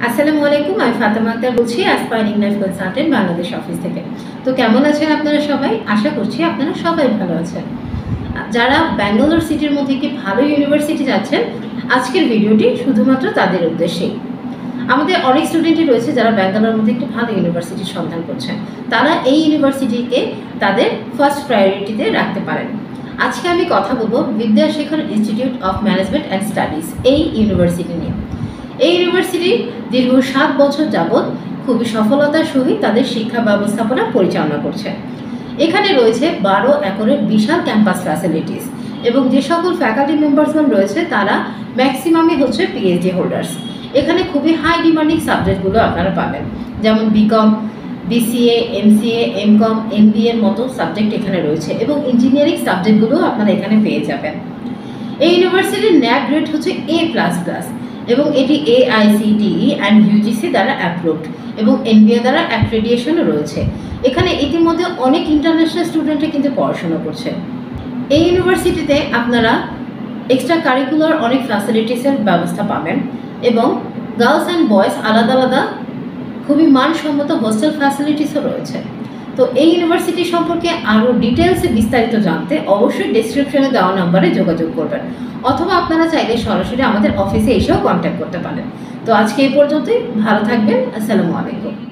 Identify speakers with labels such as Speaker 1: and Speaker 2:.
Speaker 1: আসসালামু আলাইকুম, আমি ফাতেমা আক্তার বলছি aspiring life consultant Bangladesh office থেকে। তো কেমন আছেন আপনারা সবাই? আশা করছি আপনারা সবাই ভালো আছেন। যারা ব্যাঙ্গালোর সিটির মধ্যে একটি ভালো ইউনিভার্সিটি যাচ্ছেন, আজকের ভিডিওটি শুধুমাত্র তাদের উদ্দেশ্যেই। আমাদের অনেক স্টুডেন্টই রয়েছে যারা ব্যাঙ্গালোর মধ্যে একটি ভালো ইউনিভার্সিটির সন্ধান করছেন। তারা এই ইউনিভার্সিটিকে তাদের ফার্স্ট প্রায়োরিটিতে রাখতে পারেন। আজকে আমি কথা বলবো Vidyashekhar institute of management and studies এই ইউনিভার্সিটি নিয়ে। এই ইউনিভার্সিটি দীর্ঘ 7 বছর যাবৎ খুবই সফলতার সহিত তাদের শিক্ষা ব্যবস্থাপনা পরিচালনা করছে। এখানে রয়েছে 12 একরের বিশাল ক্যাম্পাস ফ্যাসিলিটিস এবং যে সকল ফ্যাকাল্টি মেম্বার্সগণ রয়েছে তারা ম্যাক্সিমামই হচ্ছে পিএইচডি হোল্ডার্স। এখানে খুবই হাই ডিমান্ডিং সাবজেক্টগুলো আপনারা পাবেন, যেমন বিকম, বিসিএ, এমসিএ, এমকম, এমবিএর মতো সাবজেক্ট এখানে রয়েছে এবং ইঞ্জিনিয়ারিং সাবজেক্টগুলো আপনারা এখানে পেয়ে যাবেন। এই ইউনিভার্সিটির ন্যাক গ্রেড হচ্ছে A++ এবং এটি AICTE অ্যান্ড UGC দ্বারা অ্যাপ্রুভড এবং NBA দ্বারা অ্যাক্রেডিটেশনও রয়েছে। এখানে ইতিমধ্যে অনেক ইন্টারন্যাশনাল স্টুডেন্টরা কিন্তু পড়াশোনা করছে। এই ইউনিভার্সিটিতে আপনারা এক্সট্রা কারিকুলার অনেক ফ্যাসিলিটিসের ব্যবস্থা পাবেন এবং গার্লস অ্যান্ড বয়েজ আলাদা আলাদা খুবই মানসম্মত হোস্টেল ফ্যাসিলিটিসও রয়েছে। তো এই ইউনিভার্সিটি সম্পর্কে আরও ডিটেলসে বিস্তারিত জানতে অবশ্যই ডেসক্রিপশনে দেওয়া নাম্বারে যোগাযোগ করবেন, অথবা আপনারা চাইলে সরাসরি আমাদের অফিসে এসেও কন্ট্যাক্ট করতে পারেন। তো আজকে এই পর্যন্তই, ভালো থাকবেন। আসসালামু আলাইকুম।